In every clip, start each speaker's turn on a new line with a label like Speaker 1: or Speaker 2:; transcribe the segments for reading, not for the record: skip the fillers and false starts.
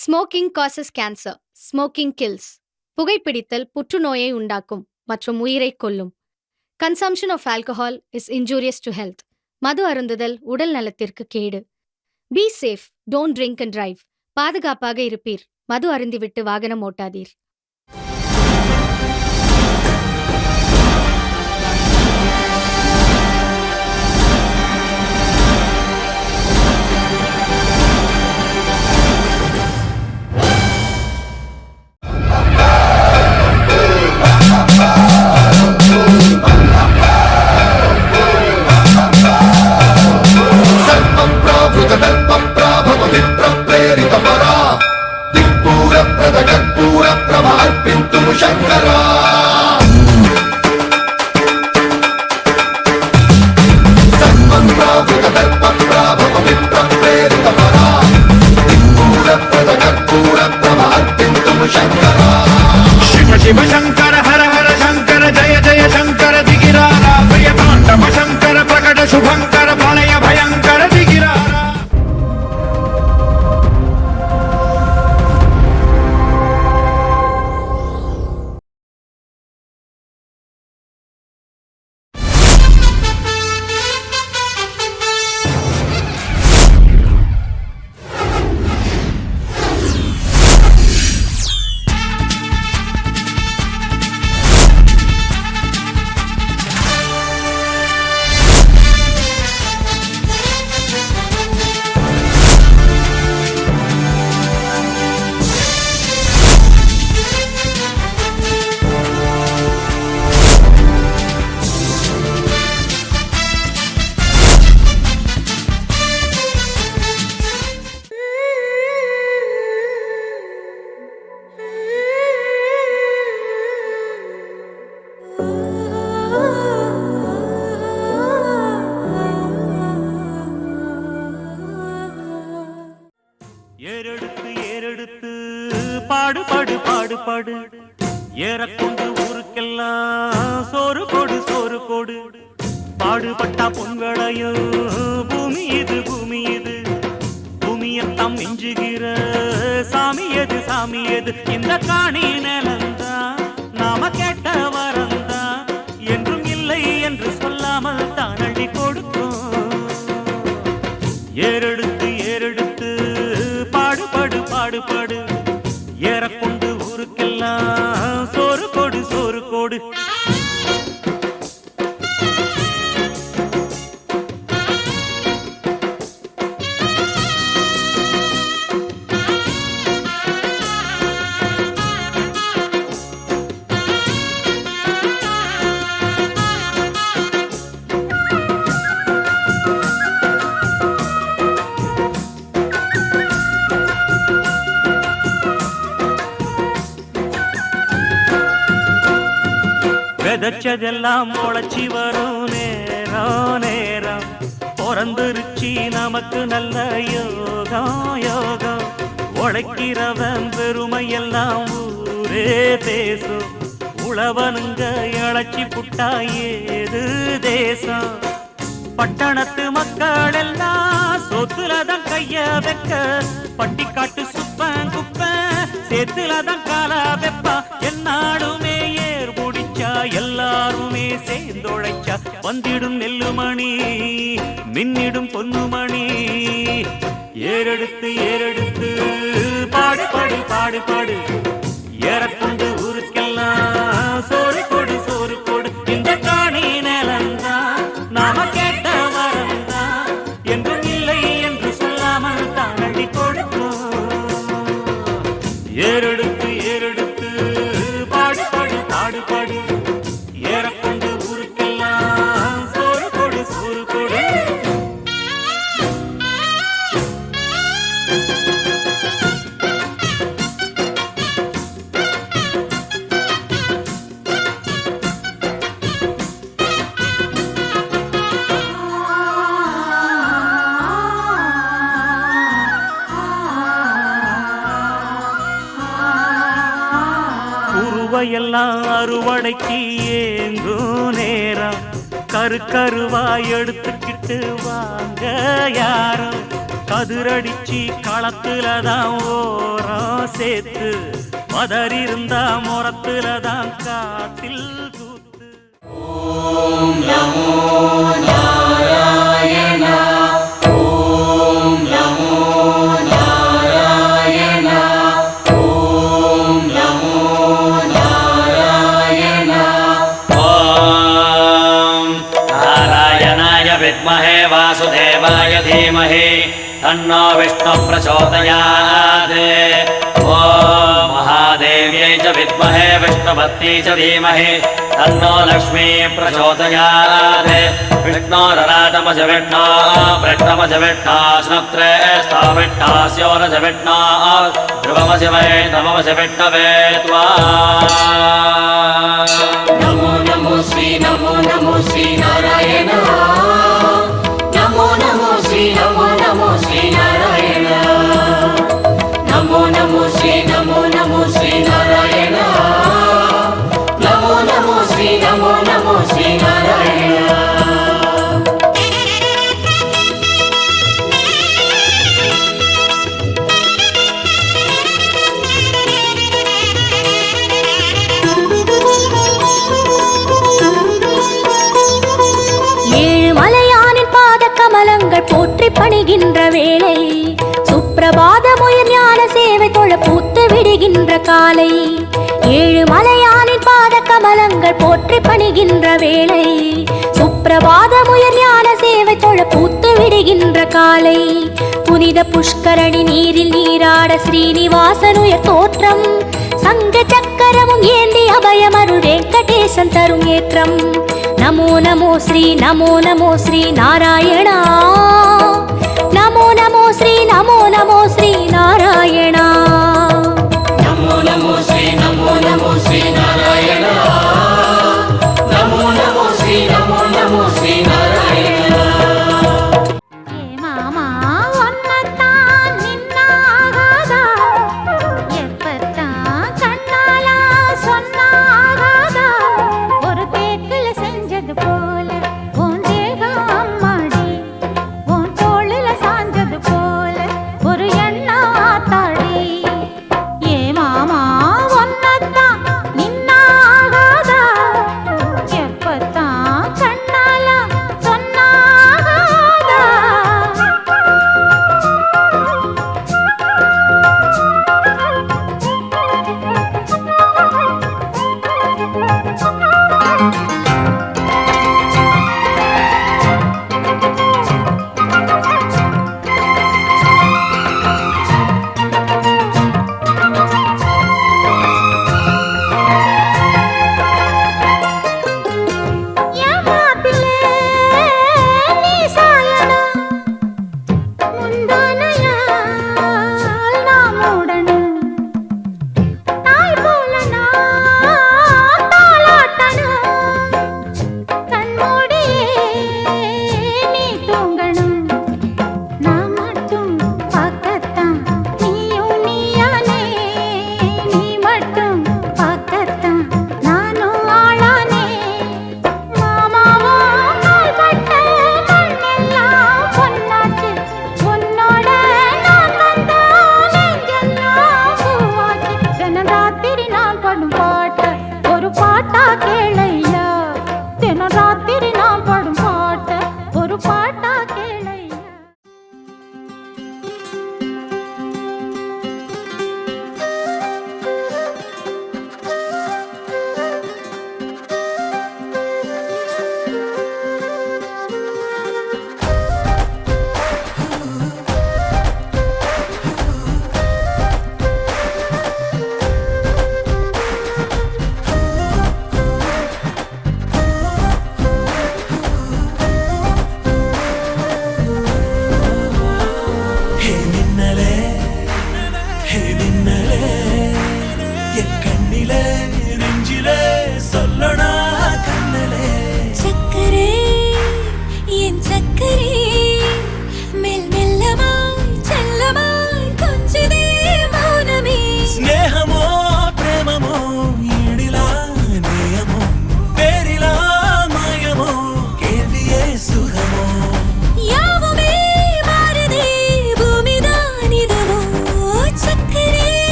Speaker 1: Smoking causes cancer. Smoking kills. புகைப்பிடித்தல் புற்றுநோயை உண்டாக்கும் மற்றும் உயிரை கொல்லும். Consumption of alcohol is injurious to health. மது அருந்துதல் உடல் நலத்திற்கு கேடு. Be safe, don't drink and drive. பாதுகாப்பாக இருப்பீர். மது அருந்திவிட்டு வாகனம் ஓட்டாதீர்.
Speaker 2: शिव शंकर हर हर शंकर जय जय शंकर दिगिरारा प्रिय तांडव शंकर प्रकट शुभंकर प्रलय भयंकर दिगिरारा.
Speaker 3: ஏறெடுத்து ஏறெடுத்து பாடு பாடு பாடு பாடு ஏறக்கொண்டு ஊருக்கெல்லாம் சோறு போடு சோறு போடு. பாடுபட்டா பொங்கலையோ பூமி இது பூமி இது. பூமியத்தம் மிஞ்சுகிற சாமி எது சாமி எது. இந்த காணி நிலந்தான் நாம கேட்ட வரந்தான் என்றும் இல்லை என்று சொல்லாமல் தான் அள்ளி கொடுக்கும். ஏறெடுத்து ஏறெடுத்து பாடுபடு பாடுபடு ஏறக்கொண்டு ஊருக்கெல்லாம் சோறு கொடு சோறு கொடு. விதைச்சதெல்லாம் முளைச்சி வரும் நேரம் நேரம். பிறந்துருச்சி நமக்கு நல்ல யோகம் யோகம். உழைக்கிறவன் பெருமையெல்லாம் ஊரே பேசும். உழவனுங்க இழைச்சி புட்டா ஏது தேசம். பட்டணத்து மக்கள் எல்லாம் சொத்துலதான் கைய வைக்க. பட்டிக்காட்டு சுப்பன் குப்பன் சேத்துலதான் கால வெப்பா. என்னாடுமே ஏர் முடிச்சா எல்லாருமே சேர்ந்தொழைச்சா வந்திடும் நெல்லுமணி மின்னிடும் பொன்னுமணி. ஏறெடுத்து ஏறெடுத்து பாடு பாடு பாடு பாடு ஏறக்கொண்டு ஊருக்கெல்லாம் சோறு கொடு சோறு கொடு. இந்த காணி நிலந்தான் நாம கேட்ட வரந்தான் என்றும் இல்லை என்று சொல்லாமல் தான் அள்ளி கொடுக்கும். ஏறெடுத்து ஏறெடுத்து பாடு பாடு பாடு பாடு ஏறக்கொண்டு ஊருக்கெல்லாம் சோறு கொடு சோறு கொடு. எல்லாம் அறுவடைக்கு ஏங்கும் நேரம். கரு கருவாய் எடுத்துக்கிட்டு வாங்க யாரும். கதிரடிச்சி களத்துலதான் ஓரம் சேர்த்து பதறிருந்தா முறத்துலதான் காத்தில் கூத்து.
Speaker 4: ஓம் நமோ நாராயணா ஓம் நமோ நாராயணா ஓம் நமோ நாராயணா.
Speaker 5: ஓம் நாராயணாய வித்மஹே வாசுதேவாய தீமஹி தன்னோ விஷ்ணு பிரச்சோதயாத். ஓம் மகாதேவ்யை ச வித்மஹே விஷ்ணுபத்யை ச தீமஹி தன்னோ லக்ஷ்மீ பிரச்சோதயாத். விஷ்ணோரராட்டமஜ விஷ்ணோ பிரஷ்ணமஜ விஷ்ணோ ஸ்னப்த்ரேஷ்டோ விஷ்ணோஸ்யோரஜ விஷ்ணோ ध्रुवमसि वै नममसि विष्णवे त्वा.
Speaker 4: नमो नमो श्री नारायण नमो नमो श्री नारायण नमो नमो श्री नारायण नमो नमो श्री नारायण.
Speaker 6: கமலங்கள் போற்றி பணிகின்ற வேளை சுப்பிரபாதமுயர் ஞான சேவை தொழ பூத்து விடுகின்ற காலை. ஏழு மலையானின் பாத கமலங்கள் போற்றி பணிகின்ற வேளை சுப்பிரபாதமுயர் ஞான சேவை தொழ பூத்து விடுகின்ற காலை. புனித புஷ்கரணி நீரில் நீராட ஸ்ரீனிவாசனுயர் தோற்றம் சங்க சக்கரமும் ஏந்தி அபயமருள் வெங்கடேசன் தரும் ஏற்றம். நமோ நமோ ஸ்ரீ நாராயணா நமோ நமோ ஸ்ரீ நாராயணா
Speaker 4: நமோ நமோ ஸ்ரீ நாராயணா நமோ நமோ ஸ்ரீ நாராயணா.
Speaker 6: மாமா ஒன்னத்தான் நின்னாகாதா எப்பத்தான் கண்ணாலா சொன்னாகாதா ஒரு தேக்கில செஞ்சது போல உன் தேகம் அம்மாடி உன் தோளில சாஞ்சது போல ஒரு எண்ணாத்தாள்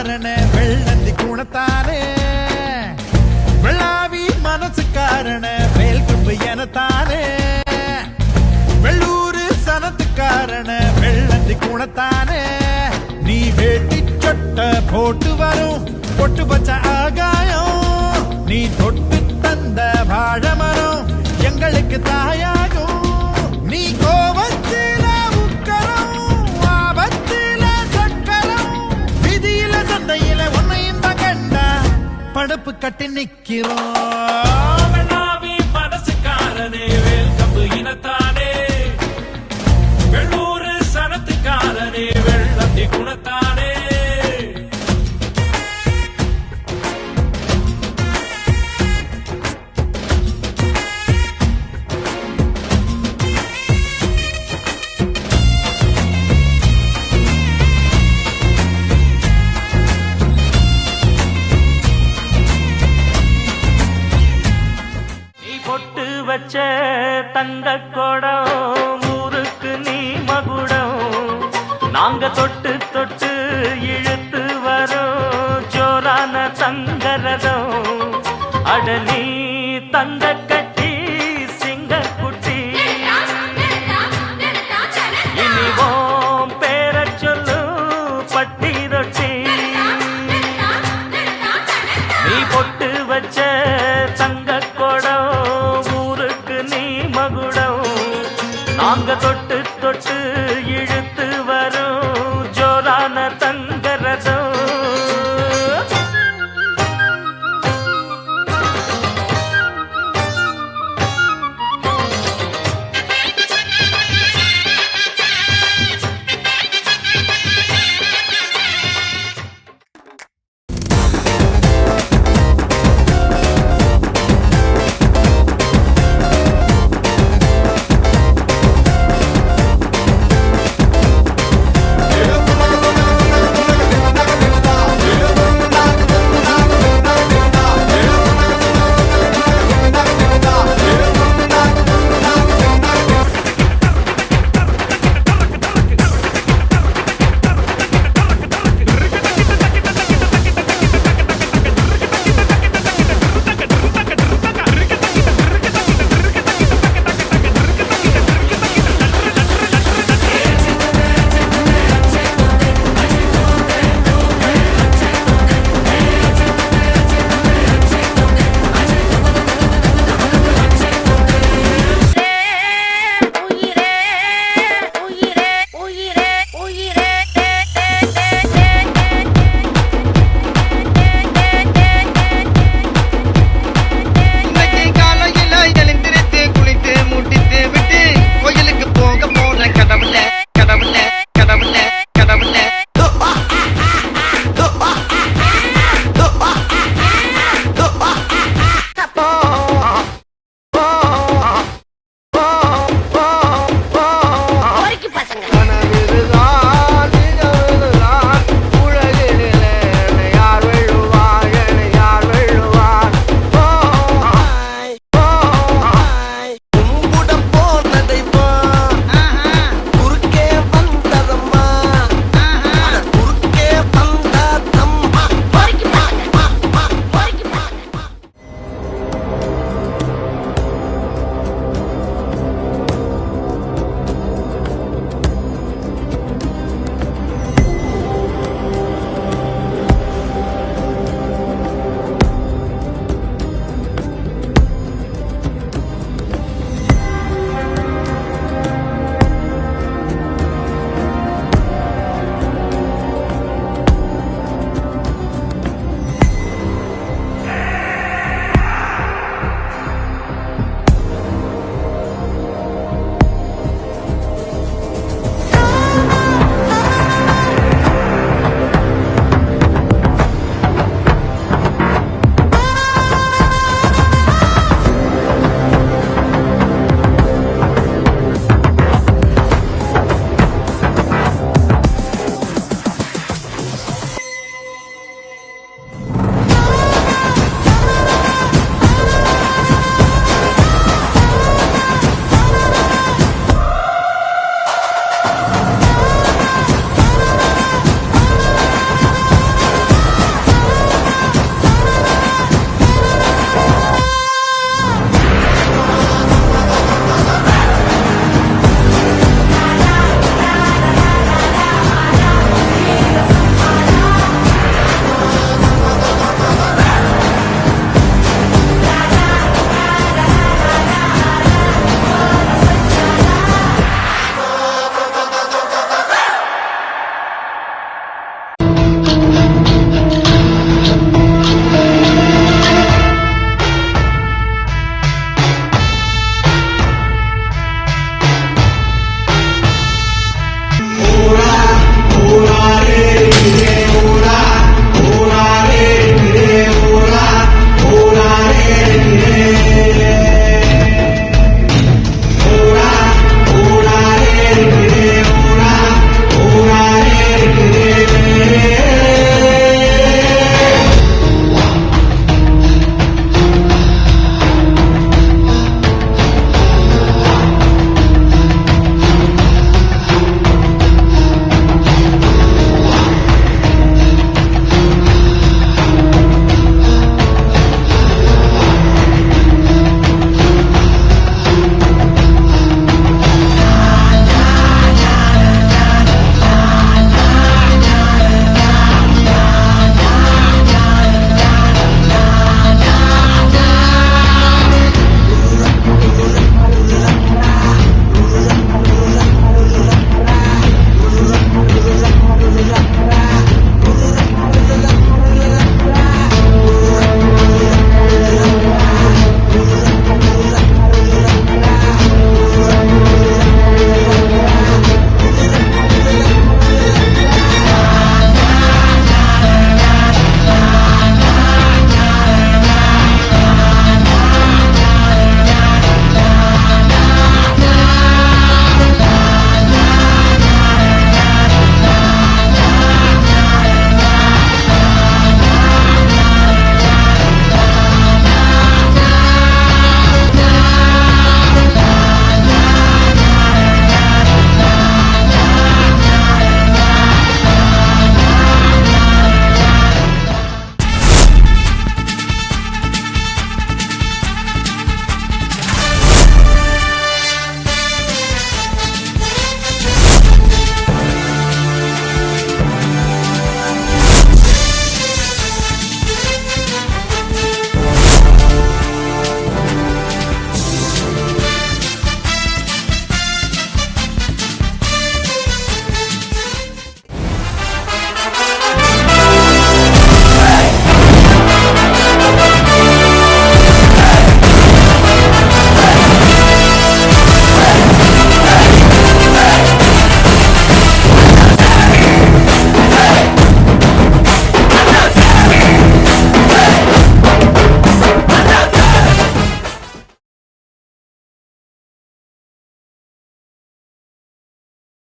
Speaker 2: காரண வெள்ளந்தி குணத்தானே வெள்ளாவி மனசு காரண வேல் கம்பு எனத்தானே வெள்ளூரு சனத்து காரண வெள்ளந்தி குணத்தானே நீ வேட்டி சொட்ட போட்டு வரும் பொட்டு பச்ச ஆகாயம் நீ தொட்டு தந்த வாழமரம் எங்களுக்கு தாயாகும் நீ கோபத்தில உக்கரம் ஆபத்தில சக்கரம் விதியில சந்தையில உன்னையும் தான் கண்டா படுப்பு கட்டி நிக்கிறோம்
Speaker 7: வெள்ளாவி மனசுக்காரனே வேல் கம்பு இனத்தானே வெள்ளூரு சனத்துக்காரனே வெள்ளந்தி குணத்தானே
Speaker 3: நீ பொட்டு வச்ச தங்க குடம் ஊருக்கு நீ மகுடம் நாங்க தொட்டு தொட்டு இழுத்து வரோம் ஜோரான தங்கரதம் அட நீ தங்க கட்டி சிங்க குட்டி இனிவோம் பேர சொல்லு பட்டிர